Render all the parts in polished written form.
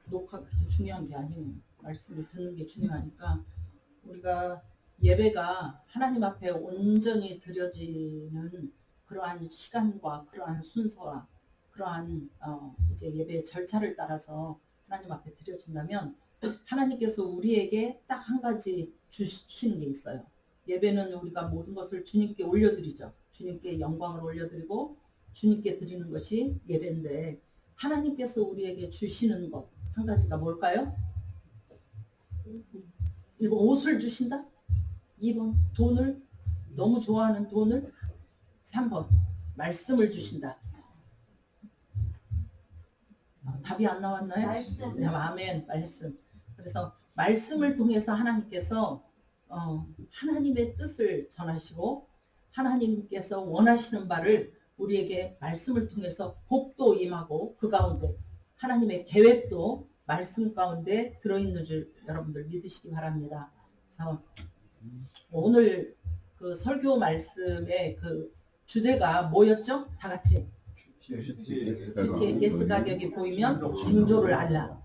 녹화가 그렇게 중요한 게 아니고 말씀을 듣는 게 중요하니까 우리가 예배가 하나님 앞에 온전히 드려지는 그러한 시간과 그러한 순서와 그러한 이제 예배의 절차를 따라서 하나님 앞에 드려진다면 하나님께서 우리에게 딱 한 가지 주시는 게 있어요. 예배는 우리가 모든 것을 주님께 올려드리죠. 주님께 영광을 올려드리고 주님께 드리는 것이 예배인데 하나님께서 우리에게 주시는 것 한 가지가 뭘까요? 1번 옷을 주신다. 2번 돈을, 너무 좋아하는 돈을. 3번 말씀을 주신다. 답이 안 나왔나요? 말씀. 네, 아멘. 말씀. 그래서 말씀을 통해서 하나님께서 하나님의 뜻을 전하시고 하나님께서 원하시는 바를 우리에게 말씀을 통해서 복도 임하고 그 가운데 하나님의 계획도 말씀 가운데 들어있는 줄 여러분들 믿으시기 바랍니다. 그래서 오늘 그 설교 말씀의 그 주제가 뭐였죠? 다 같이 큐티의 가스 가격이 보이면 징조를 알라.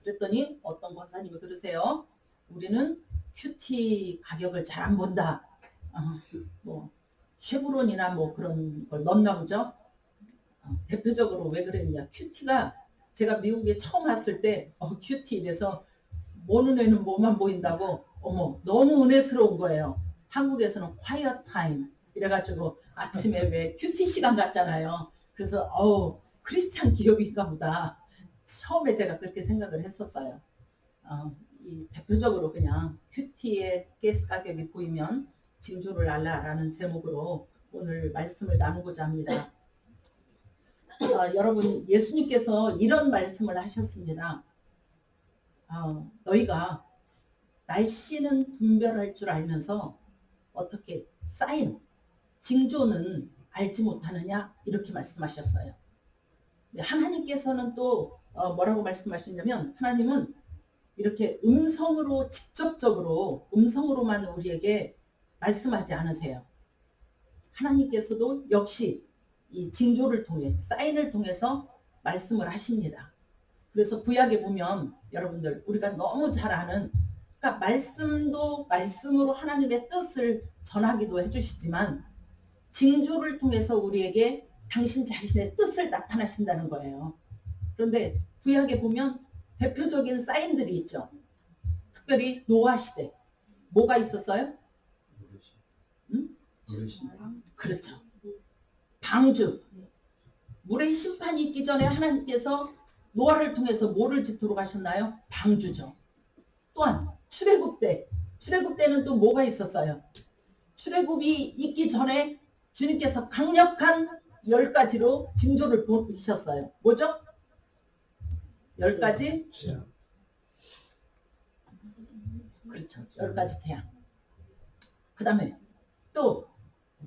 그랬더니 어떤 권사님이 그러세요. 우리는 큐티 가격을 잘 안 본다. 뭐 쉐브론이나 뭐 그런 걸 넣나 보죠. 대표적으로 왜 그랬냐. 큐티가 제가 미국에 처음 왔을 때 큐티 이래서 뭐 눈에는 뭐만 보인다고 어머 너무 은혜스러운 거예요. 한국에서는 quiet time 이래가지고 아침에 왜 큐티 시간 같잖아요. 그래서 크리스찬 기업인가 보다. 처음에 제가 그렇게 생각을 했었어요. 이 대표적으로 그냥 큐티의 가스 가격이 보이면 징조를 알라라는 제목으로 오늘 말씀을 나누고자 합니다. 여러분 예수님께서 이런 말씀을 하셨습니다. 너희가 날씨는 분별할 줄 알면서 어떻게 사인, 징조는 알지 못하느냐 이렇게 말씀하셨어요. 하나님께서는 또 뭐라고 말씀하시냐면 하나님은 이렇게 음성으로 직접적으로 음성으로만 우리에게 말씀하지 않으세요. 하나님께서도 역시 이 징조를 통해 사인을 통해서 말씀을 하십니다. 그래서 구약에 보면 여러분들 우리가 너무 잘 아는 그러니까 말씀도 말씀으로 하나님의 뜻을 전하기도 해주시지만 징조를 통해서 우리에게 당신 자신의 뜻을 나타나신다는 거예요. 그런데 구약에 보면 대표적인 사인들이 있죠. 특별히 노아 시대 뭐가 있었어요? 응? 그렇죠. 방주. 물의 심판이 있기 전에 하나님께서 노아를 통해서 뭐를 짓도록 하셨나요? 방주죠. 또한 출애굽 때는 또 뭐가 있었어요? 출애굽이 있기 전에 주님께서 강력한 10가지로 징조를 보이셨어요. 뭐죠? 10가지? 그렇죠. 10가지 태양. 그 다음에 또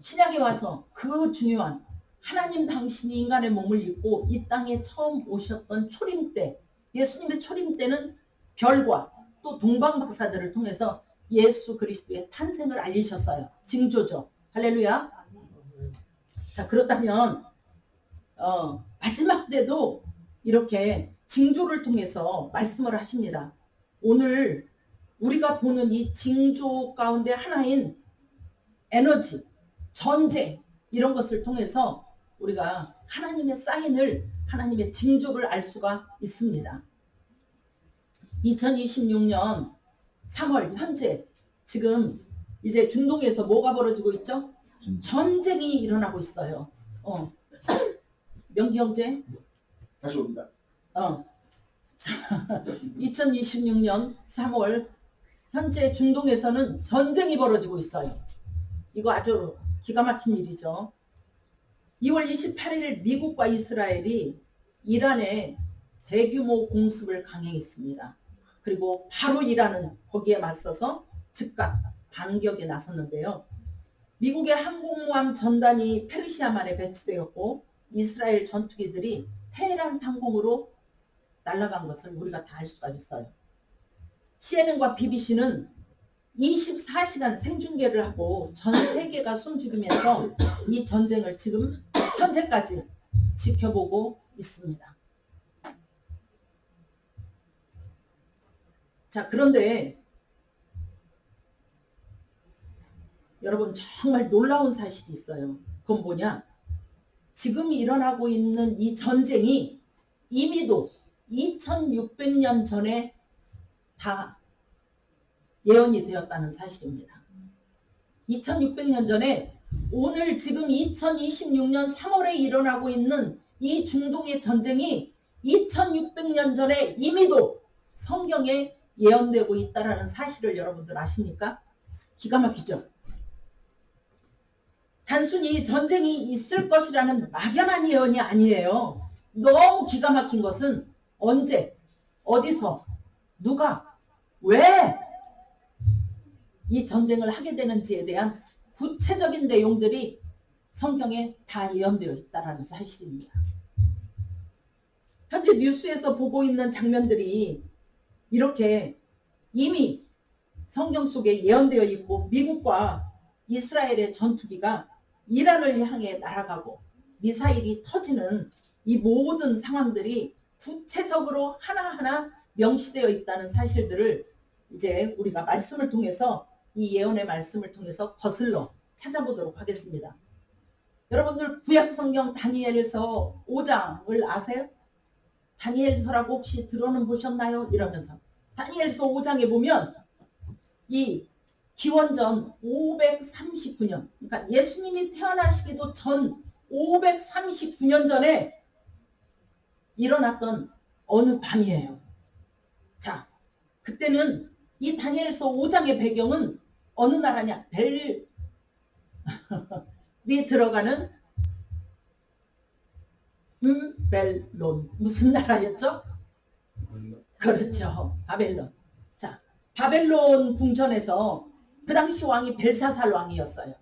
신약에 와서 그 중요한 하나님 당신이 인간의 몸을 입고 이 땅에 처음 오셨던 초림 때, 예수님의 초림 때는 별과 또 동방박사들을 통해서 예수 그리스도의 탄생을 알리셨어요. 징조죠. 할렐루야. 자, 그렇다면 마지막 때도 이렇게 징조를 통해서 말씀을 하십니다. 오늘 우리가 보는 이 징조 가운데 하나인 에너지, 전쟁 이런 것을 통해서 우리가 하나님의 사인을 하나님의 징조를 알 수가 있습니다. 2026년 3월 현재 지금 이제 중동에서 뭐가 벌어지고 있죠? 전쟁이 일어나고 있어요. 명기 형제 다시 옵니다. 2026년 3월 현재 중동에서는 전쟁이 벌어지고 있어요. 이거 아주 기가 막힌 일이죠. 2월 28일 미국과 이스라엘이 이란에 대규모 공습을 강행했습니다. 그리고 바로 이란은 거기에 맞서서 즉각 반격에 나섰는데요. 미국의 항공모함 전단이 페르시아만에 배치되었고 이스라엘 전투기들이 테헤란 상공으로 날아간 것을 우리가 다 알 수가 있어요. CNN과 BBC는 24시간 생중계를 하고 전 세계가 숨죽이면서 이 전쟁을 지금 현재까지 지켜보고 있습니다. 자, 그런데 여러분 정말 놀라운 사실이 있어요. 그건 뭐냐? 지금 일어나고 있는 이 전쟁이 이미도 2600년 전에 다 예언이 되었다는 사실입니다. 2600년 전에 오늘 지금 2026년 3월에 일어나고 있는 이 중동의 전쟁이 2600년 전에 이미도 성경에 예언되고 있다는 사실을 여러분들 아십니까? 기가 막히죠? 단순히 전쟁이 있을 것이라는 막연한 예언이 아니에요. 너무 기가 막힌 것은 언제, 어디서, 누가, 왜 이 전쟁을 하게 되는지에 대한 구체적인 내용들이 성경에 다 예언되어 있다는 사실입니다. 현재 뉴스에서 보고 있는 장면들이 이렇게 이미 성경 속에 예언되어 있고 미국과 이스라엘의 전투기가 이란을 향해 날아가고 미사일이 터지는 이 모든 상황들이 구체적으로 하나하나 명시되어 있다는 사실들을 이제 우리가 말씀을 통해서 이 예언의 말씀을 통해서 거슬러 찾아보도록 하겠습니다. 여러분들 구약성경 다니엘서 5장을 아세요? 다니엘서라고 혹시 들어는 보셨나요? 이러면서 다니엘서 5장에 보면 이 기원전 539년 그러니까 예수님이 태어나시기도 전 539년 전에 일어났던 어느 밤이에요. 자, 그때는 이 다니엘서 5장의 배경은 어느 나라냐? 벨이 들어가는 벨론. 무슨 나라였죠? 그렇죠. 바벨론. 자, 바벨론 궁전에서 그 당시 왕이 벨사살 왕이었어요.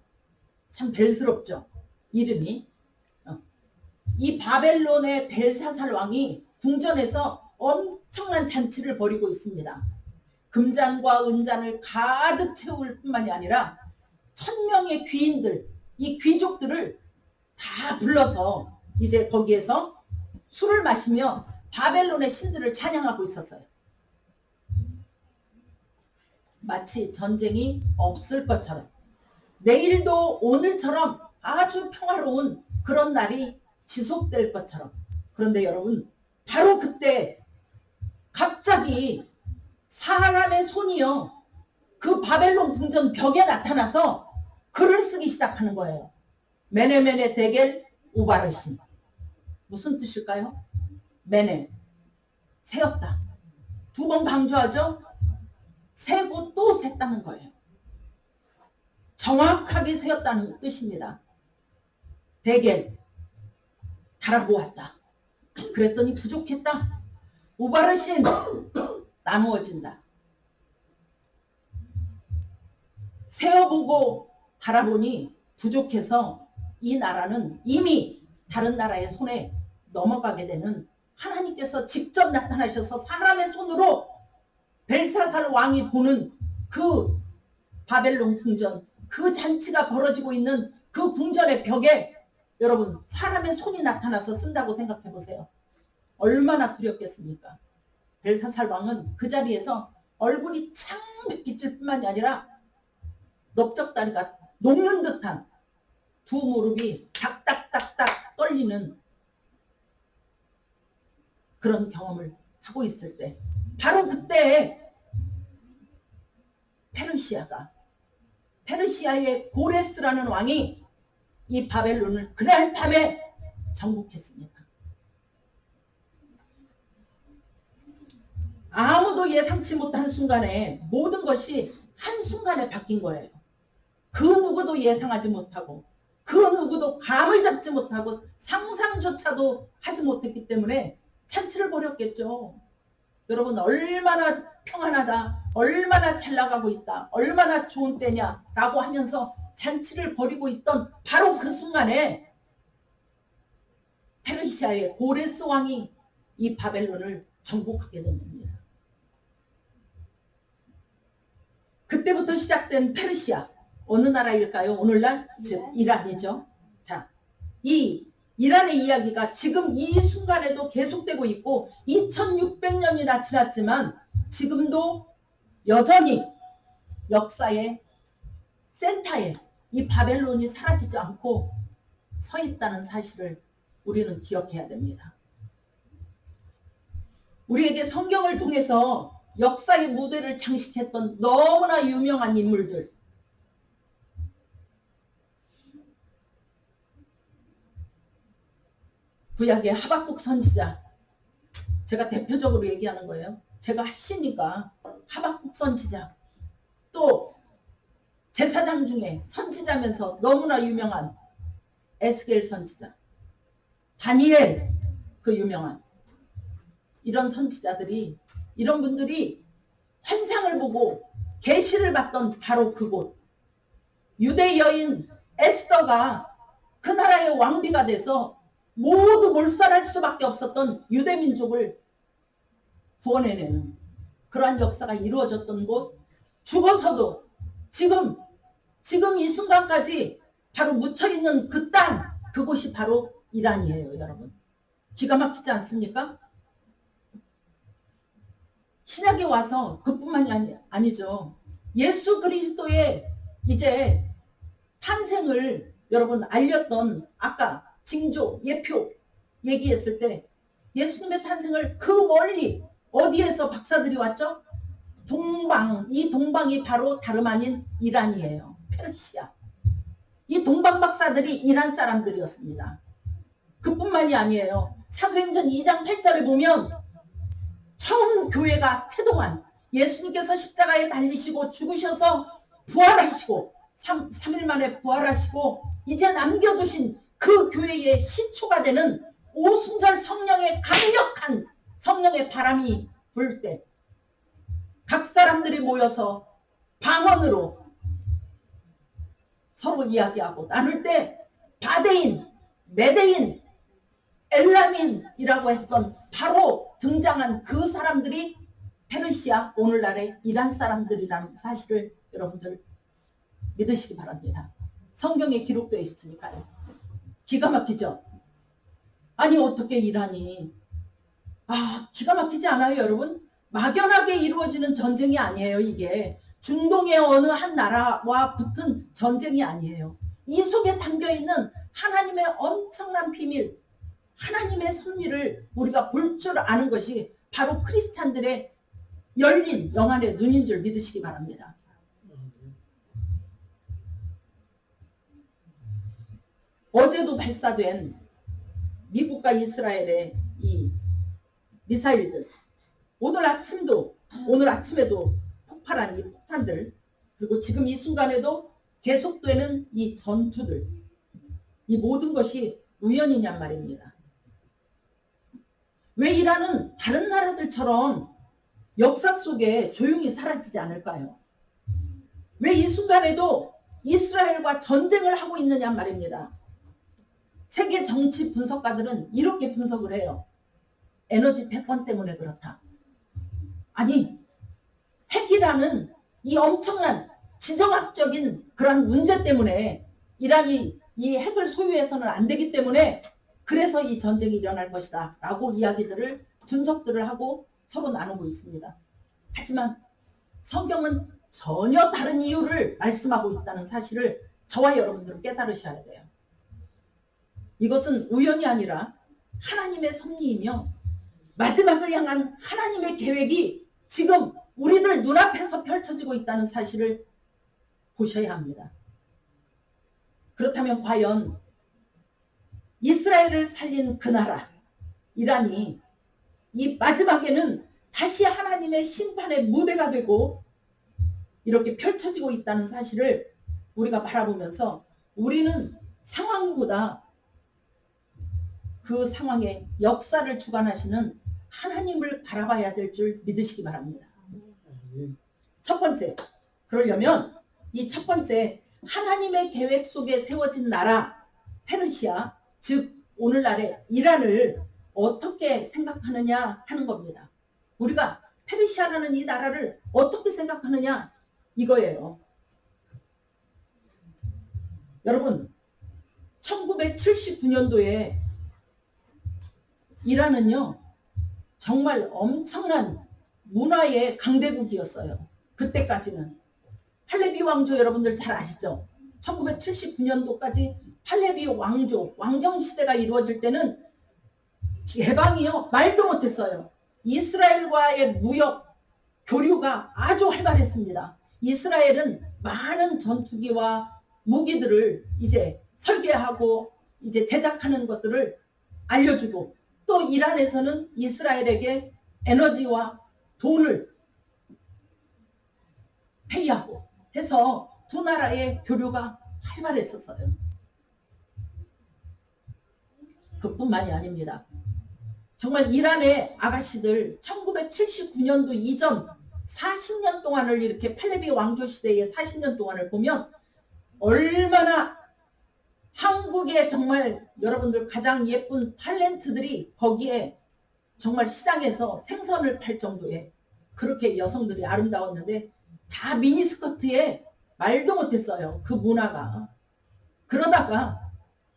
참 벨스럽죠. 이름이. 이 바벨론의 벨사살 왕이 궁전에서 엄청난 잔치를 벌이고 있습니다. 금잔과 은잔을 가득 채울 뿐만이 아니라 1000명의 귀인들, 이 귀족들을 다 불러서 이제 거기에서 술을 마시며 바벨론의 신들을 찬양하고 있었어요. 마치 전쟁이 없을 것처럼 내일도 오늘처럼 아주 평화로운 그런 날이 지속될 것처럼. 그런데 여러분 바로 그때 갑자기 사람의 손이요 그 바벨론 궁전 벽에 나타나서 글을 쓰기 시작하는 거예요. 메네메네 데겔 우바르신. 무슨 뜻일까요? 메네 세었다. 두 번 강조하죠. 세고 또 셌다는 거예요. 정확하게 세었다는 뜻입니다. 데겔 달아보았다. 그랬더니 부족했다. 우바르신 나누어진다. 세어보고 달아보니 부족해서 이 나라는 이미 다른 나라의 손에 넘어가게 되는 하나님께서 직접 나타나셔서 사람의 손으로 벨사살 왕이 보는 그 바벨론 궁전, 그 잔치가 벌어지고 있는 그 궁전의 벽에 여러분 사람의 손이 나타나서 쓴다고 생각해 보세요. 얼마나 두렵겠습니까? 벨사살 왕은 그 자리에서 얼굴이 창백해질 뿐만이 아니라 넓적다리가 녹는 듯한 두 무릎이 딱딱딱딱 떨리는 그런 경험을 하고 있을 때 바로 그때 페르시아의 고레스라는 왕이 이 바벨론을 그날 밤에 정복했습니다. 아무도 예상치 못한 순간에 모든 것이 한순간에 바뀐 거예요. 그 누구도 예상하지 못하고 그 누구도 감을 잡지 못하고 상상조차도 하지 못했기 때문에 잔치를 벌였겠죠. 여러분 얼마나 평안하다, 얼마나 잘 나가고 있다, 얼마나 좋은 때냐라고 하면서 잔치를 벌이고 있던 바로 그 순간에 페르시아의 고레스 왕이 이 바벨론을 정복하게 된 겁니다. 그때부터 시작된 페르시아, 어느 나라일까요? 오늘날 즉 이란이죠. 자, 이 이란의 이야기가 지금 이 순간에도 계속되고 있고 2600년이나 지났지만 지금도 여전히 역사의 센터에 이 바벨론이 사라지지 않고 서 있다는 사실을 우리는 기억해야 됩니다. 우리에게 성경을 통해서 역사의 무대를 장식했던 너무나 유명한 인물들, 구약의 하박국 선지자, 제가 대표적으로 얘기하는 거예요. 제가 하시니까 하박국 선지자, 또 제사장 중에 선지자면서 너무나 유명한 에스겔 선지자, 다니엘, 그 유명한 이런 선지자들이, 이런 분들이 환상을 보고 계시를 받던 바로 그곳, 유대 여인 에스더가 그 나라의 왕비가 돼서 모두 몰살할 수밖에 없었던 유대 민족을 구원해내는 그러한 역사가 이루어졌던 곳, 죽어서도 지금 이 순간까지 바로 묻혀있는 그 땅, 그곳이 바로 이란이에요. 여러분, 기가 막히지 않습니까? 신약에 와서 그뿐만이 아니죠. 예수 그리스도의 이제 탄생을 여러분 알렸던, 아까 징조, 예표 얘기했을 때 예수님의 탄생을 그 멀리 어디에서 박사들이 왔죠? 동방, 이 동방이 바로 다름 아닌 이란이에요. 페르시아. 이 동방 박사들이 이란 사람들이었습니다. 그뿐만이 아니에요. 사도행전 2장 8절에 보면 처음 교회가 태동한, 예수님께서 십자가에 달리시고 죽으셔서 부활하시고 3일 만에 부활하시고 이제 남겨두신 그 교회의 시초가 되는 오순절 성령의 강력한 성령의 바람이 불 때 각 사람들이 모여서 방언으로 서로 이야기하고 나눌 때 바데인, 메데인, 엘라민이라고 했던 바로 등장한 그 사람들이 페르시아, 오늘날의 이란 사람들이라는 사실을 여러분들 믿으시기 바랍니다. 성경에 기록되어 있으니까요. 기가 막히죠? 아니 어떻게 이란이, 기가 막히지 않아요 여러분? 막연하게 이루어지는 전쟁이 아니에요. 이게 중동의 어느 한 나라와 붙은 전쟁이 아니에요. 이 속에 담겨있는 하나님의 엄청난 비밀, 하나님의 섭리를 우리가 볼 줄 아는 것이 바로 크리스찬들의 열린 영안의 눈인 줄 믿으시기 바랍니다. 어제도 발사된 미국과 이스라엘의 이 미사일들, 오늘 아침에도 폭발한 이 폭탄들, 그리고 지금 이 순간에도 계속되는 이 전투들, 이 모든 것이 우연이냔 말입니다. 왜 이란은 다른 나라들처럼 역사 속에 조용히 사라지지 않을까요? 왜 이 순간에도 이스라엘과 전쟁을 하고 있느냐 말입니다. 세계 정치 분석가들은 이렇게 분석을 해요. 에너지 패권 때문에 그렇다. 아니, 핵이라는 이 엄청난 지정학적인 그런 문제 때문에 이란이 이 핵을 소유해서는 안 되기 때문에 그래서 이 전쟁이 일어날 것이다 라고 이야기들을, 분석들을 하고 서로 나누고 있습니다. 하지만 성경은 전혀 다른 이유를 말씀하고 있다는 사실을 저와 여러분들은 깨달으셔야 돼요. 이것은 우연이 아니라 하나님의 섭리이며 마지막을 향한 하나님의 계획이 지금 우리들 눈앞에서 펼쳐지고 있다는 사실을 보셔야 합니다. 그렇다면 과연 이스라엘을 살린 그 나라 이란이 이 마지막에는 다시 하나님의 심판의 무대가 되고 이렇게 펼쳐지고 있다는 사실을 우리가 바라보면서 우리는 상황보다 그 상황의 역사를 주관하시는 하나님을 바라봐야 될 줄 믿으시기 바랍니다. 첫 번째, 그러려면 이 첫 번째, 하나님의 계획 속에 세워진 나라 페르시아, 즉 오늘날의 이란을 어떻게 생각하느냐 하는 겁니다. 우리가 페르시아라는 이 나라를 어떻게 생각하느냐 이거예요. 여러분, 1979년도에 이란은요 정말 엄청난 문화의 강대국이었어요. 그때까지는 팔레비 왕조 여러분들 잘 아시죠? 1979년도까지 팔레비 왕조, 왕정시대가 이루어질 때는 개방이요 말도 못했어요. 이스라엘과의 무역 교류가 아주 활발했습니다. 이스라엘은 많은 전투기와 무기들을 이제 설계하고 이제 제작하는 것들을 알려주고, 또 이란에서는 이스라엘에게 에너지와 돈을 페이하고 해서 두 나라의 교류가 활발했었어요. 그뿐만이 아닙니다. 정말 이란의 아가씨들 1979년도 이전 40년 동안을 이렇게 팔레비 왕조 시대의 40년 동안을 보면 얼마나 한국의 정말 여러분들 가장 예쁜 탤런트들이 거기에 정말 시장에서 생선을 팔 정도의 그렇게 여성들이 아름다웠는데 다 미니스커트에 말도 못했어요. 그 문화가. 그러다가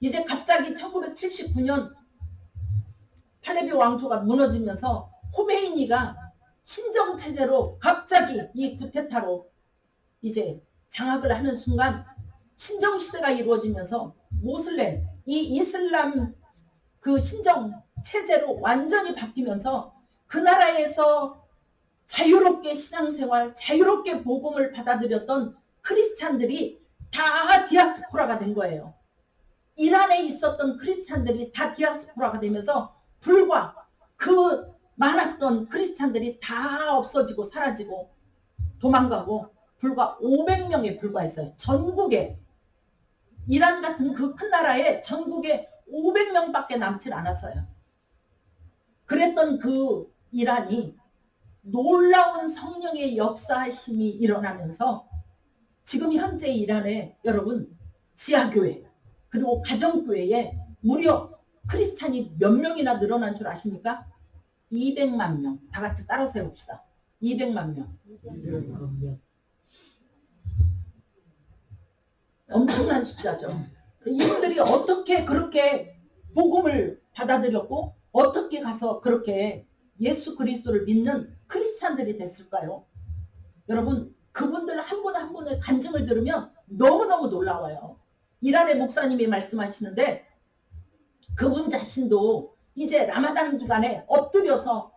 이제 갑자기 1979년 팔레비 왕조가 무너지면서 호메이니가 신정체제로 갑자기 이 쿠데타로 이제 장악을 하는 순간 신정시대가 이루어지면서 모슬렘, 이 이슬람 그 신정체제로 완전히 바뀌면서 그 나라에서 자유롭게 신앙생활, 자유롭게 복음을 받아들였던 크리스찬들이 다 디아스포라가 된 거예요. 이란에 있었던 크리스찬들이 다 디아스포라가 되면서 불과 그 많았던 크리스찬들이 다 없어지고 사라지고 도망가고 불과 500명에 불과했어요. 전국에 이란 같은 그 큰 나라에 전국에 500명밖에 남질 않았어요. 그랬던 그 이란이 놀라운 성령의 역사심이 일어나면서 지금 현재 이란에 여러분 지하교회 그리고 가정교회에 무려 크리스찬이 몇 명이나 늘어난 줄 아십니까? 200만 명. 다 같이 따라 세웁시다. 200만 명. 엄청난 숫자죠. 이분들이 어떻게 그렇게 복음을 받아들였고 어떻게 가서 그렇게 예수 그리스도를 믿는 크리스찬들이 됐을까요? 여러분 그분들 한 분 한 분의 간증을 들으면 너무너무 놀라워요. 이란의 목사님이 말씀하시는데 그분 자신도 이제 라마단 기간에 엎드려서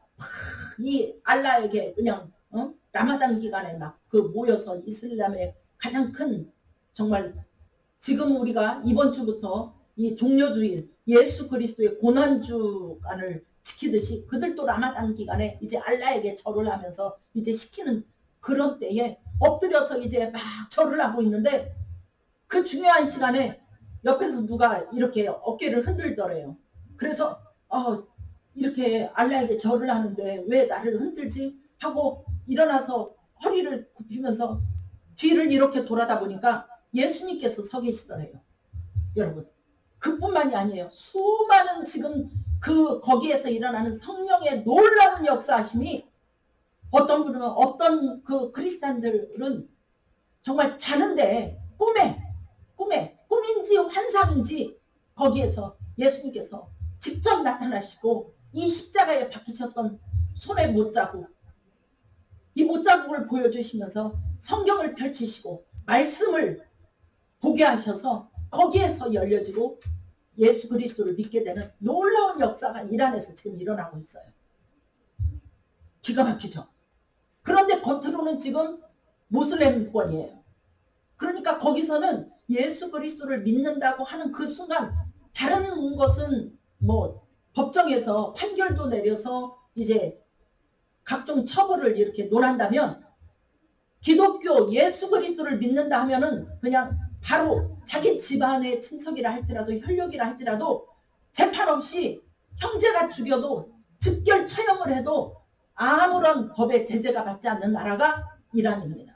이 알라에게 그냥 라마단 기간에 막 그 모여서 이슬람의 가장 큰 정말 지금 우리가 이번 주부터 이 종려주일 예수 그리스도의 고난주간을 지키듯이 그들도 라마단 기간에 이제 알라에게 절을 하면서 이제 시키는 그런 때에 엎드려서 이제 막 절을 하고 있는데 그 중요한 시간에 옆에서 누가 이렇게 어깨를 흔들더래요. 그래서 이렇게 알라에게 절을 하는데 왜 나를 흔들지? 하고 일어나서 허리를 굽히면서 뒤를 이렇게 돌아다 보니까 예수님께서 서 계시더래요. 여러분 그뿐만이 아니에요. 수많은 지금 그 거기에서 일어나는 성령의 놀라운 역사하심이 어떤 분은 어떤 그 크리스찬들은 정말 자는데 꿈인지 환상인지 거기에서 예수님께서 직접 나타나시고 이 십자가에 박히셨던 손의 못자국 이 못자국을 보여주시면서 성경을 펼치시고 말씀을 보게 하셔서 거기에서 열려지고 예수 그리스도를 믿게 되는 놀라운 역사가 이란에서 지금 일어나고 있어요. 기가 막히죠. 그런데 겉으로는 지금 모슬렘권이에요. 그러니까 거기서는 예수 그리스도를 믿는다고 하는 그 순간 다른 것은 뭐 법정에서 판결도 내려서 이제 각종 처벌을 이렇게 논한다면 기독교 예수 그리스도를 믿는다 하면은 그냥 바로 자기 집안의 친척이라 할지라도 혈육이라 할지라도 재판 없이 형제가 죽여도 즉결 처형을 해도 아무런 법의 제재가 받지 않는 나라가 이란입니다.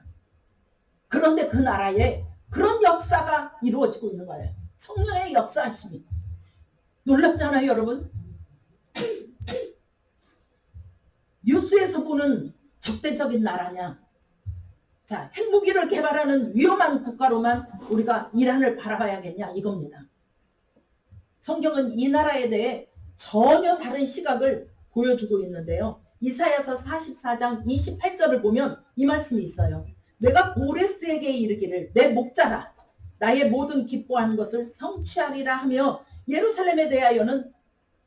그런데 그 나라에 그런 역사가 이루어지고 있는 거예요. 성령의 역사하심이. 놀랍잖아요, 여러분. 뉴스에서 보는 적대적인 나라냐. 자, 핵무기를 개발하는 위험한 국가로만 우리가 이란을 바라봐야겠냐 이겁니다. 성경은 이 나라에 대해 전혀 다른 시각을 보여주고 있는데요. 이사야서 44장 28절을 보면 이 말씀이 있어요. 내가 고레스에게 이르기를 내 목자라 나의 모든 기뻐하는 것을 성취하리라 하며 예루살렘에 대하여는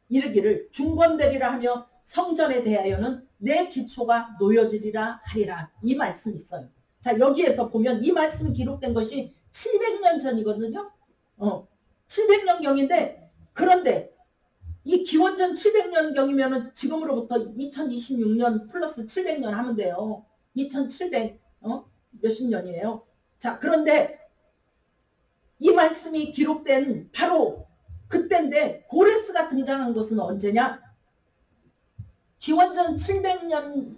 이르기를 중건되리라 하며 성전에 대하여는 내 기초가 놓여지리라 하리라. 이 말씀이 있어요. 자, 여기에서 보면 이 말씀이 기록된 것이 700년 전이거든요. 700년경인데 그런데 이 기원전 700년경이면 지금으로부터 2026년 플러스 700년 하면 돼요. 2700 몇십 년이에요. 자, 그런데 이 말씀이 기록된 바로 그때인데 고레스가 등장한 것은 언제냐? 기원전 700년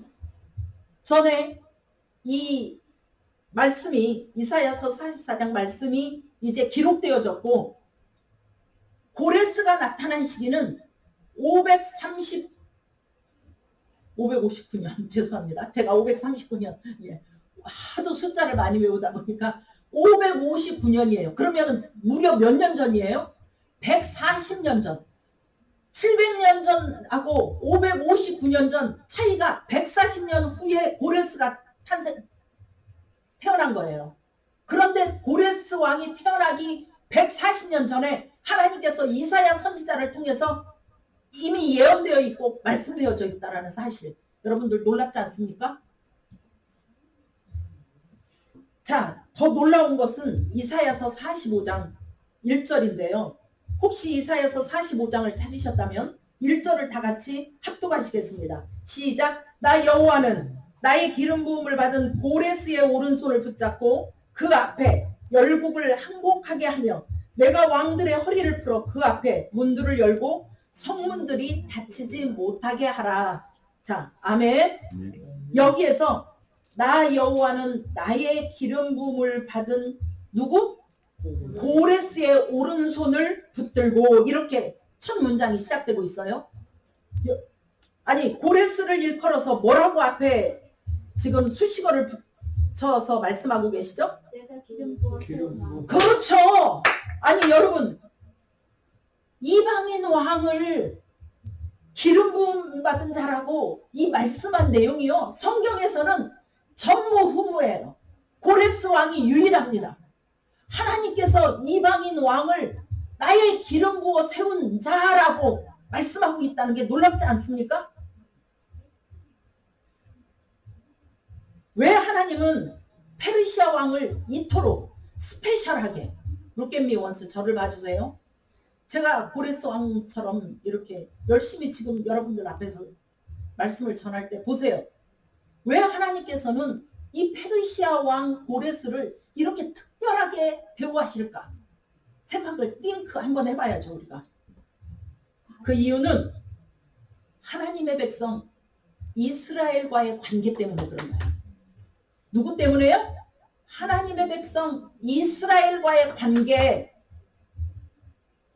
전에 이 말씀이 이사야서 44장 말씀이 이제 기록되어졌고 고레스가 나타난 시기는 559년 죄송합니다. 제가 539년 하도 숫자를 많이 외우다 보니까 559년이에요. 그러면 무려 몇 년 전이에요? 140년 전. 700년 전하고 559년 전 차이가 140년 후에 고레스가 태어난 거예요. 그런데 고레스 왕이 태어나기 140년 전에 하나님께서 이사야 선지자를 통해서 이미 예언되어 있고 말씀되어져 있다는 사실. 여러분들 놀랍지 않습니까? 자, 더 놀라운 것은 이사야서 45장 1절인데요. 혹시 이사야서 45장을 찾으셨다면 1절을 다 같이 합독하시겠습니다. 시작. 나 여호와는 나의 기름 부음을 받은 고레스의 오른손을 붙잡고 그 앞에 열국을 항복하게 하며 내가 왕들의 허리를 풀어 그 앞에 문들을 열고 성문들이 닫히지 못하게 하라. 자, 아멘. 여기에서 나 여호와는 나의 기름 부음을 받은 누구? 고레스의 오른손을 붙들고 이렇게 첫 문장이 시작되고 있어요. 아니 고레스를 일컬어서 뭐라고 앞에 지금 수식어를 붙여서 말씀하고 계시죠? 내가 기름 부어 그렇죠. 아니 여러분 이방인 왕을 기름 부음 받은 자라고 이 말씀한 내용이요. 성경에서는 전무후무예요. 고레스 왕이 유일합니다. 하나님께서 이방인 왕을 나의 기름 부어 세운 자라고 말씀하고 있다는 게 놀랍지 않습니까? 왜 하나님은 페르시아 왕을 이토록 스페셜하게 룩겟미 원스 저를 봐주세요. 제가 고레스 왕처럼 이렇게 열심히 지금 여러분들 앞에서 말씀을 전할 때 보세요. 왜 하나님께서는 이 페르시아 왕 고레스를 이렇게 특별하게 대우하실까? 생각을 띵크 한번 해봐야죠 우리가. 그 이유는 하나님의 백성 이스라엘과의 관계 때문에 그런 거예요. 누구 때문에요? 하나님의 백성 이스라엘과의 관계.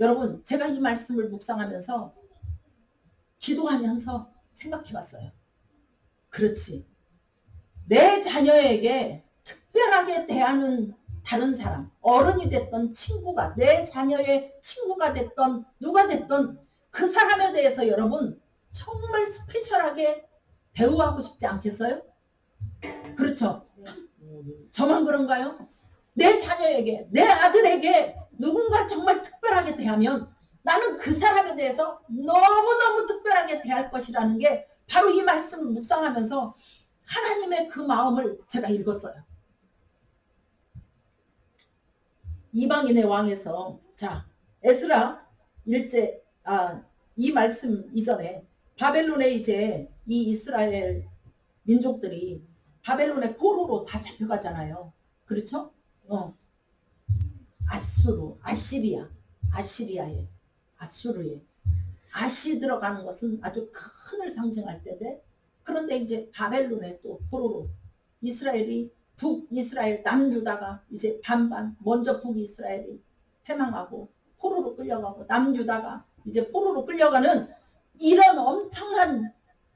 여러분 제가 이 말씀을 묵상하면서 기도하면서 생각해봤어요. 그렇지. 내 자녀에게 특별하게 대하는 다른 사람, 어른이 됐던 친구가, 내 자녀의 친구가 됐던 누가 됐던 그 사람에 대해서 여러분 정말 스페셜하게 대우하고 싶지 않겠어요? 그렇죠? 저만 그런가요? 내 자녀에게, 내 아들에게 누군가 정말 특별하게 대하면 나는 그 사람에 대해서 너무너무 특별하게 대할 것이라는 게 바로 이 말씀을 묵상하면서 하나님의 그 마음을 제가 읽었어요. 이방인의 왕에서 자 에스라 일제 이 말씀 이전에 바벨론에 이제 이 이스라엘 민족들이 바벨론의 포로로 다 잡혀가잖아요. 그렇죠? 아수르, 아시리아에 아수르에 아시 들어가는 것은 아주 큰을 상징할 때인데 그런데 이제 바벨론에 또 포로로 이스라엘이 북이스라엘 남유다가 이제 반반 먼저 북이스라엘이 패망하고 포로로 끌려가고 남유다가 이제 포로로 끌려가는 이런 엄청난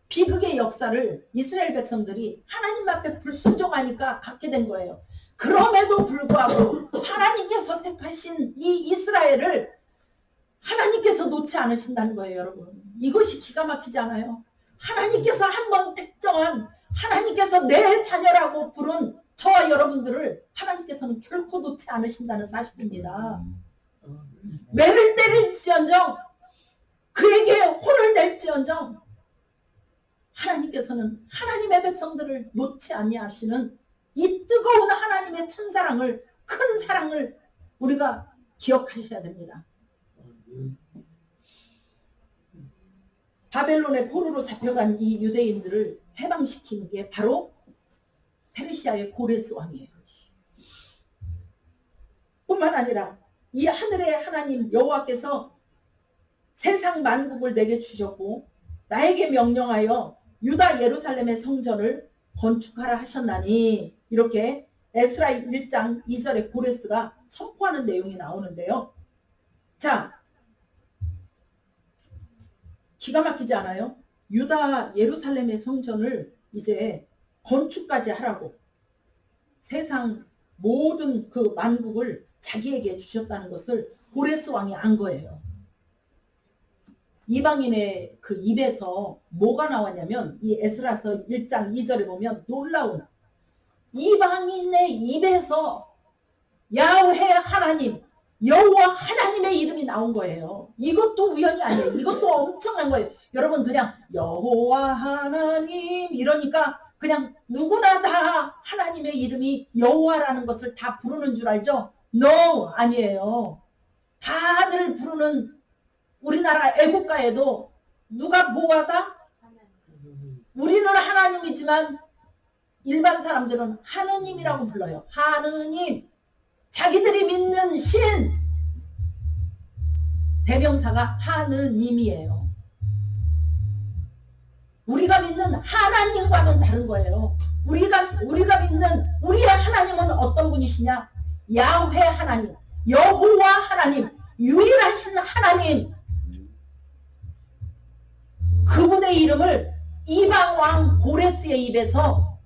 비극의 역사를 이스라엘 백성들이 하나님 앞에 불순종하니까 갖게 된 거예요. 그럼에도 불구하고 하나님께서 택하신 이 이스라엘을 하나님께서 놓지 않으신다는 거예요. 여러분 이것이 기가 막히지 않아요? 하나님께서 한번 특정한 하나님께서 내 자녀라고 부른 저와 여러분들을 하나님께서는 결코 놓지 않으신다는 사실입니다. 매를 때릴지언정 그에게 혼을 낼지언정 하나님께서는 하나님의 백성들을 놓지 아니하시는 이 뜨거운 하나님의 참사랑을 큰 사랑을 우리가 기억하셔야 됩니다. 바벨론의 포로로 잡혀간 이 유대인들을 해방시킨 게 바로 페르시아의 고레스 왕이에요. 뿐만 아니라 이 하늘의 하나님 여호와께서 세상 만국을 내게 주셨고 나에게 명령하여 유다 예루살렘의 성전을 건축하라 하셨나니 이렇게 에스라 1장 2절에 고레스가 선포하는 내용이 나오는데요. 자, 기가 막히지 않아요? 유다 예루살렘의 성전을 이제 건축까지 하라고 세상 모든 그 만국을 자기에게 주셨다는 것을 고레스 왕이 안 거예요. 이방인의 그 입에서 뭐가 나왔냐면 이 에스라서 1장 2절에 보면 놀라운 이방인의 입에서 야훼 하나님 여호와 하나님의 이름이 나온 거예요. 이것도 우연이 아니에요. 이것도 엄청난 거예요. 여러분 그냥 여호와 하나님 이러니까 그냥 누구나 다 하나님의 이름이 여호와라는 것을 다 부르는 줄 알죠? No, 아니에요. 다들 부르는 우리나라 애국가에도 누가 보아사? 우리는 하나님이지만 일반 사람들은 하느님이라고 불러요. 하느님. 자기들이 믿는 신. 대명사가 하느님이에요. 우리가 믿는 하나님과는 다른 거예요. 우리가 믿는 우리의 하나님은 어떤 분이시냐? 야훼 하나님, 여호와 하나님, 유일하신 하나님. 그분의 이름을 이방왕 고레스의 입에서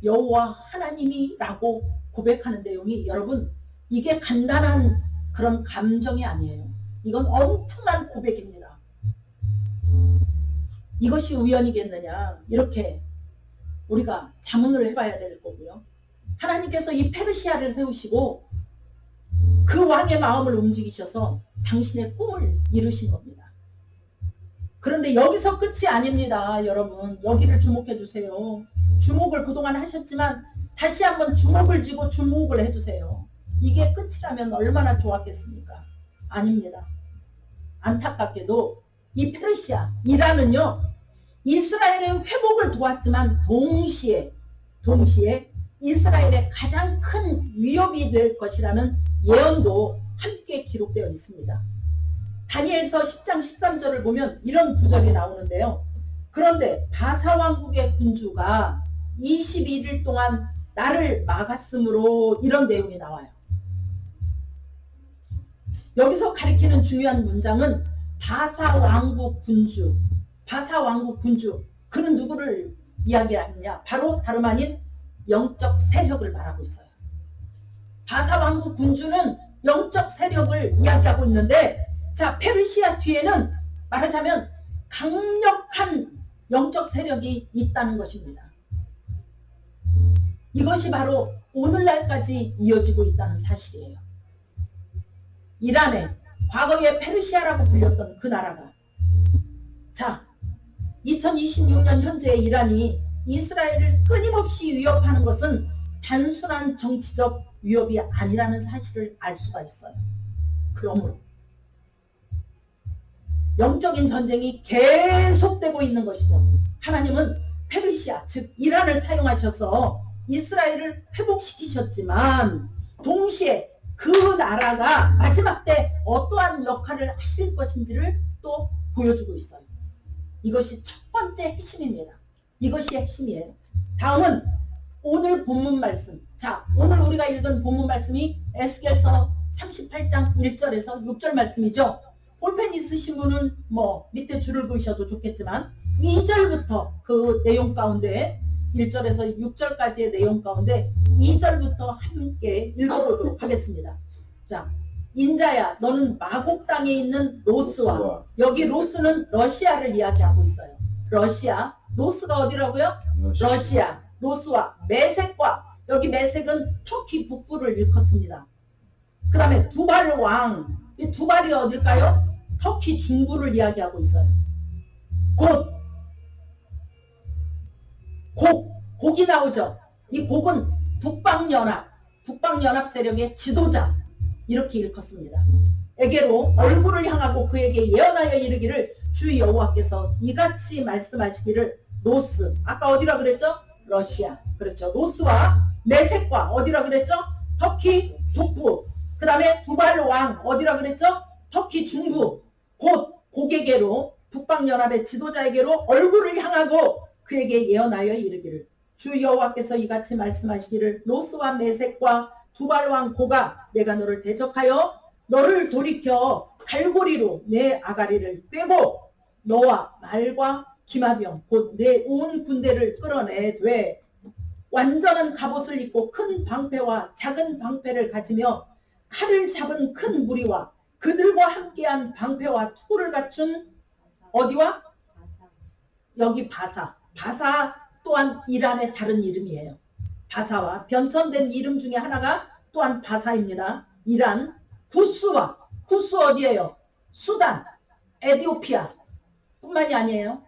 여호와 하나님이라고 고백하는 내용이 여러분 이게 간단한 그런 감정이 아니에요. 이건 엄청난 고백입니다. 이것이 우연이겠느냐 이렇게 우리가 자문을 해봐야 될 거고요. 하나님께서 이 페르시아를 세우시고 그 왕의 마음을 움직이셔서 당신의 꿈을 이루신 겁니다. 그런데 여기서 끝이 아닙니다. 여러분 여기를 주목해 주세요. 주목을 그동안 하셨지만 다시 한번 주목을 쥐고 주목을 해주세요. 이게 끝이라면 얼마나 좋았겠습니까? 아닙니다. 안타깝게도 이 페르시아 이란은요 이스라엘의 회복을 도왔지만 동시에 이스라엘의 가장 큰 위협이 될 것이라는 예언도 함께 기록되어 있습니다. 다니엘서 10장 13절을 보면 이런 구절이 나오는데요. 그런데 바사왕국의 군주가 21일 동안 나를 막았으므로 이런 내용이 나와요. 여기서 가리키는 중요한 문장은 바사왕국 군주. 그는 누구를 이야기하느냐? 바로 다름 아닌 영적 세력을 말하고 있어요. 바사왕국 군주는 영적 세력을 이야기하고 있는데 자, 페르시아 뒤에는 말하자면 강력한 영적 세력이 있다는 것입니다. 이것이 바로 오늘날까지 이어지고 있다는 사실이에요. 이란에 과거에 페르시아라고 불렸던 그 나라가 자, 2026년 현재 이란이 이스라엘을 끊임없이 위협하는 것은 단순한 정치적 위협이 아니라는 사실을 알 수가 있어요. 그러므로 영적인 전쟁이 계속되고 있는 것이죠. 하나님은 페르시아, 즉 이란을 사용하셔서 이스라엘을 회복시키셨지만 동시에 그 나라가 마지막 때 어떠한 역할을 하실 것인지를 또 보여주고 있어요. 이것이 첫 번째 핵심입니다. 이것이 핵심이에요. 다음은 오늘 본문 말씀. 자, 오늘 우리가 읽은 본문 말씀이 에스겔서 38장 1절에서 6절 말씀이죠. 볼펜 있으신 분은 뭐 밑에 줄을 그으셔도 좋겠지만 2절부터 그 내용 가운데 1절에서 6절까지의 내용 가운데 2절부터 함께 읽어보도록 하겠습니다. 자, 인자야 너는 마곡 땅에 있는 로스와 여기 로스는 러시아를 이야기하고 있어요. 러시아, 노스가 어디라고요? 러시아, 노스와 메색과 여기 메색은 터키 북부를 일컫습니다. 그 다음에 두발 왕, 이 두발이 어딜까요? 터키 중부를 이야기하고 있어요. 곡이 나오죠. 이 곡은 북방연합 세력의 지도자 이렇게 일컫습니다. 에게로 얼굴을 향하고 그에게 예언하여 이르기를 주 여호와께서 이같이 말씀하시기를 노스, 아까 어디라 그랬죠? 러시아, 그렇죠. 노스와 메색과 어디라 그랬죠? 터키 북부, 그 다음에 두발 왕 어디라 그랬죠? 터키 중부, 곡에게로 북방연합의 지도자에게로 얼굴을 향하고 그에게 예언하여 이르기를 주 여호와께서 이같이 말씀하시기를 노스와 메색과 두발왕 고가 내가 너를 대적하여 너를 돌이켜 갈고리로 내 아가리를 꿰고 너와 말과 기마병 곧 내 온 군대를 끌어내되 완전한 갑옷을 입고 큰 방패와 작은 방패를 가지며 칼을 잡은 큰 무리와 그들과 함께한 방패와 투구를 갖춘 어디와? 여기 바사 또한 이란의 다른 이름이에요. 바사와 변천된 이름 중에 하나가 또한 바사입니다. 이란, 구스 어디예요? 수단, 에티오피아 뿐만이 아니에요.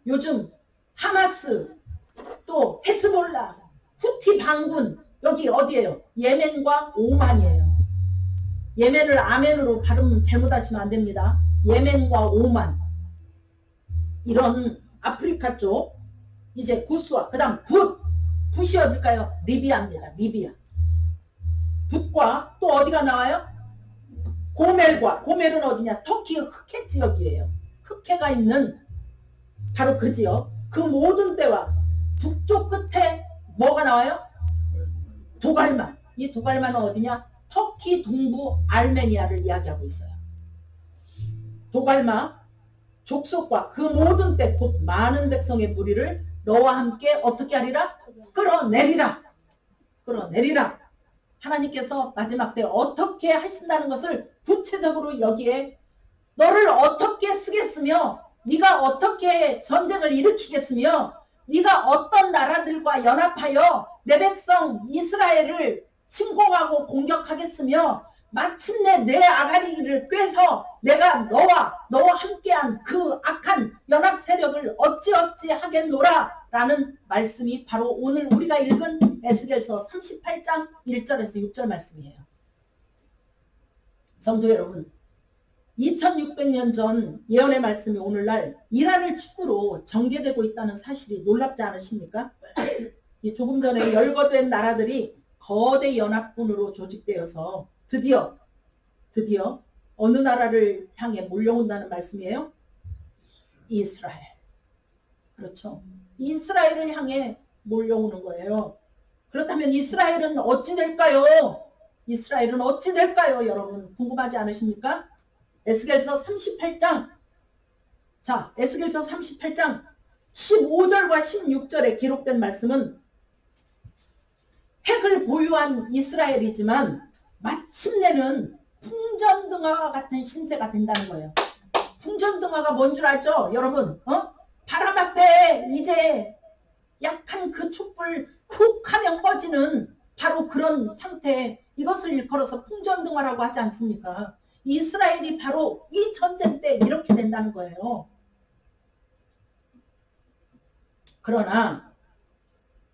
요즘 하마스, 또 헤즈볼라, 후티 반군 여기 어디예요? 예멘과 오만이에요. 예멘을 아멘으로 발음 잘못하시면 안 됩니다. 예멘과 오만 이런 아프리카 쪽 이제 구스와 그 다음 붓이 어딜까요? 리비아입니다. 리비아. 붓과 또 어디가 나와요? 고멜은 어디냐? 터키 흑해 지역이에요. 흑해가 있는 바로 그 지역. 그 모든 때와 북쪽 끝에 뭐가 나와요? 도갈만. 이 도갈만은 어디냐? 터키 동부 알메니아를 이야기하고 있어요. 도갈마 족속과 그 모든 때 곧 많은 백성의 무리를 너와 함께 어떻게 하리라? 끌어내리라. 하나님께서 마지막 때 어떻게 하신다는 것을 구체적으로 여기에 너를 어떻게 쓰겠으며 네가 어떻게 전쟁을 일으키겠으며 네가 어떤 나라들과 연합하여 내 백성 이스라엘을 침공하고 공격하겠으며 마침내 내 아가리를 꿰서 내가 너와 함께한 그 악한 연합 세력을 어찌어찌 하겠노라 라는 말씀이 바로 오늘 우리가 읽은 에스겔서 38장 1절에서 6절 말씀이에요. 성도 여러분, 2600년 전 예언의 말씀이 오늘날 이란을 축으로 전개되고 있다는 사실이 놀랍지 않으십니까? 이 조금 전에 열거된 나라들이 거대 연합군으로 조직되어서 드디어 어느 나라를 향해 몰려온다는 말씀이에요? 이스라엘. 그렇죠. 이스라엘을 향해 몰려오는 거예요. 그렇다면 이스라엘은 어찌 될까요? 여러분 궁금하지 않으십니까? 에스겔서 38장. 자, 에스겔서 38장 15절과 16절에 기록된 말씀은 핵을 보유한 이스라엘이지만 마침내는 풍전등화와 같은 신세가 된다는 거예요. 풍전등화가 뭔 줄 알죠? 여러분, 바람 앞에 이제 약한 그 촛불 훅 하면 꺼지는 바로 그런 상태, 이것을 일컬어서 풍전등화라고 하지 않습니까? 이스라엘이 바로 이 전쟁 때 이렇게 된다는 거예요. 그러나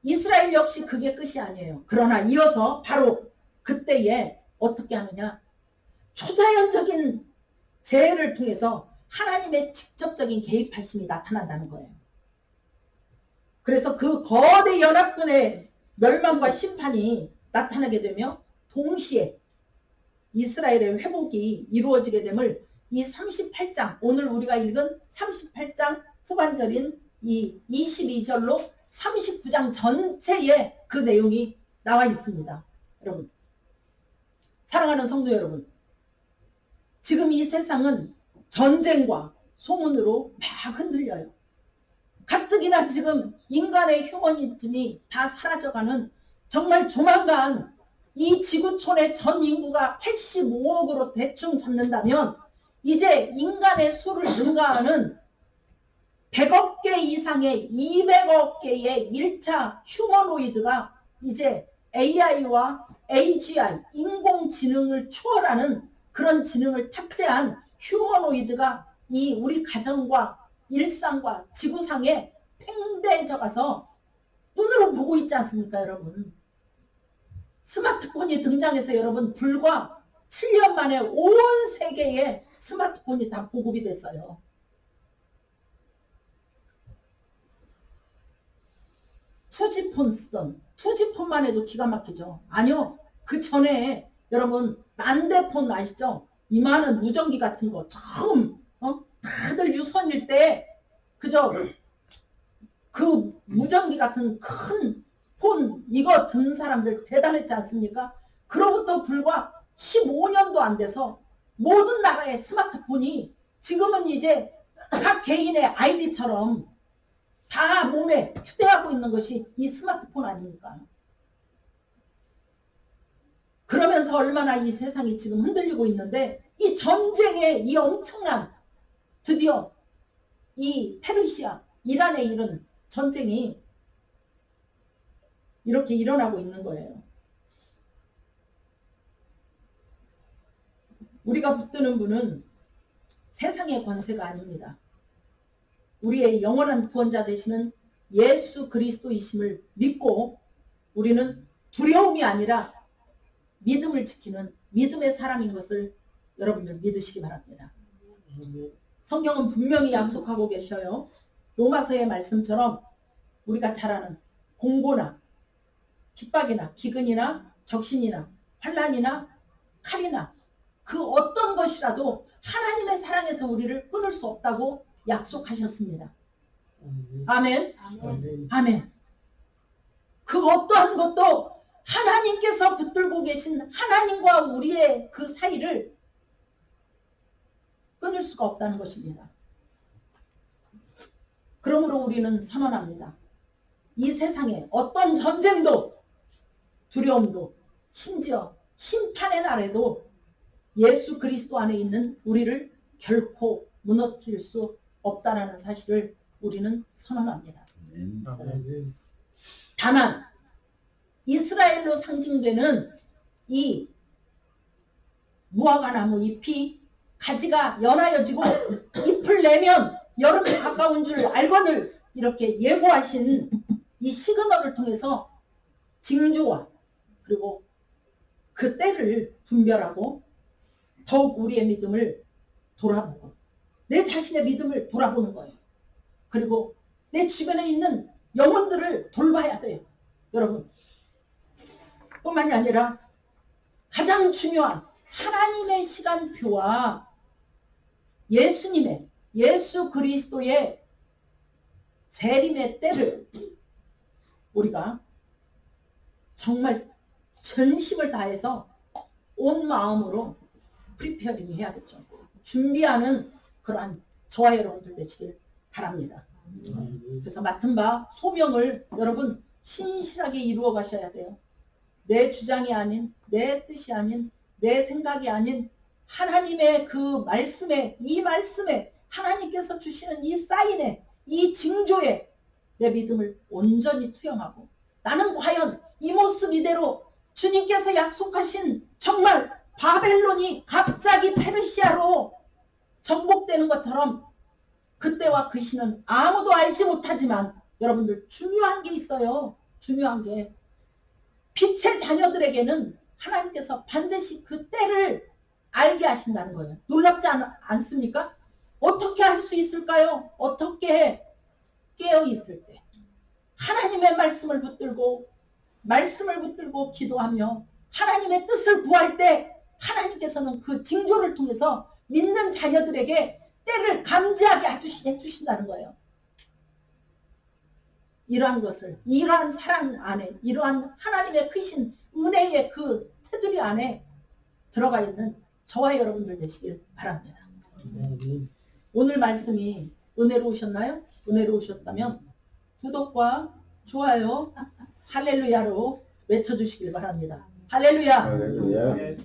이스라엘 역시 그게 끝이 아니에요. 그러나 이어서 바로 그때에 어떻게 하느냐? 초자연적인 재해를 통해서 하나님의 직접적인 개입하심이 나타난다는 거예요. 그래서 그 거대 연합군의 멸망과 심판이 나타나게 되며 동시에 이스라엘의 회복이 이루어지게 됨을 이 38장, 오늘 우리가 읽은 38장 후반절인 이 22절로 39장 전체에 그 내용이 나와 있습니다. 여러분, 사랑하는 성도 여러분, 지금 이 세상은 전쟁과 소문으로 막 흔들려요. 가뜩이나 지금 인간의 휴머니즘이 다 사라져가는, 정말 조만간 이 지구촌의 전 인구가 85억으로 대충 잡는다면 이제 인간의 수를 능가하는 100억 개 이상의 200억 개의 1차 휴머노이드가 이제 AI와 AGI, 인공지능을 초월하는 그런 지능을 탑재한 휴머노이드가 이 우리 가정과 일상과 지구상에 팽배해져 가서 눈으로 보고 있지 않습니까, 여러분? 스마트폰이 등장해서 여러분 불과 7년 만에 온 세계에 스마트폰이 다 보급이 됐어요. 투지폰 쓰던 투지폰만 해도 기가 막히죠. 아니요. 그 전에 여러분 난데폰 아시죠? 이만한 무전기 같은 거 처음 다들 유선일 때 그저 그 무전기 같은 큰 폰 이거 든 사람들 대단했지 않습니까? 그로부터 불과 15년도 안 돼서 모든 나라의 스마트폰이 지금은 이제 각 개인의 아이디처럼 다 몸에 휴대하고 있는 것이 이 스마트폰 아닙니까? 그러면서 얼마나 이 세상이 지금 흔들리고 있는데 이 전쟁의 이 엄청난 드디어 이 페르시아, 이란에 이른 전쟁이 이렇게 일어나고 있는 거예요. 우리가 붙드는 분은 세상의 권세가 아닙니다. 우리의 영원한 구원자 되시는 예수 그리스도이심을 믿고 우리는 두려움이 아니라 믿음을 지키는 믿음의 사람인 것을 여러분들 믿으시기 바랍니다. 성경은 분명히 약속하고 계셔요. 로마서의 말씀처럼 우리가 잘 아는 공고나 핍박이나 기근이나 적신이나 환난이나 칼이나 그 어떤 것이라도 하나님의 사랑에서 우리를 끊을 수 없다고 약속하셨습니다. 아멘. 아멘. 아멘. 그 어떠한 것도 하나님께서 붙들고 계신 하나님과 우리의 그 사이를 끊을 수가 없다는 것입니다. 그러므로 우리는 선언합니다. 이 세상에 어떤 전쟁도 두려움도 심지어 심판의 날에도 예수 그리스도 안에 있는 우리를 결코 무너뜨릴 수 없다는 사실을 우리는 선언합니다. 다만 이스라엘로 상징되는 이 무화과나무 잎이 가지가 연하여지고 잎을 내면 여름이 가까운 줄 알거늘 이렇게 예고하신 이 시그널을 통해서 징조와 그리고 그 때를 분별하고 더욱 우리의 믿음을 돌아보고 내 자신의 믿음을 돌아보는 거예요. 그리고 내 주변에 있는 영혼들을 돌봐야 돼요. 여러분 뿐만이 아니라 가장 중요한 하나님의 시간표와 예수님의 예수 그리스도의 재림의 때를 우리가 정말 전심을 다해서 온 마음으로 프리페어링 해야겠죠. 준비하는 그러한 저와 여러분들 되시길 바랍니다. 그래서 맡은 바 소명을 여러분 신실하게 이루어 가셔야 돼요. 내 주장이 아닌 내 뜻이 아닌 내 생각이 아닌 하나님의 그 말씀에 이 말씀에 하나님께서 주시는 이 사인에 이 징조에 내 믿음을 온전히 투영하고 나는 과연 이 모습 이대로 주님께서 약속하신 정말 바벨론이 갑자기 페르시아로 정복되는 것처럼 그때와 그 시는 아무도 알지 못하지만 여러분들 중요한 게 있어요. 중요한 게 빛의 자녀들에게는 하나님께서 반드시 그 때를 알게 하신다는 거예요. 놀랍지 않습니까? 어떻게 할 수 있을까요? 어떻게 깨어 있을 때 하나님의 말씀을 붙들고 기도하며 하나님의 뜻을 구할 때 하나님께서는 그 징조를 통해서 믿는 자녀들에게 때를 감지하게 해주신다는 거예요. 이러한 것을 이러한 사랑 안에 이러한 하나님의 크신 은혜의 그 테두리 안에 들어가 있는 저와 여러분들 되시길 바랍니다. 오늘 말씀이 은혜로우셨나요? 은혜로우셨다면 구독과 좋아요 할렐루야로 외쳐주시길 바랍니다. 할렐루야. 할렐루야.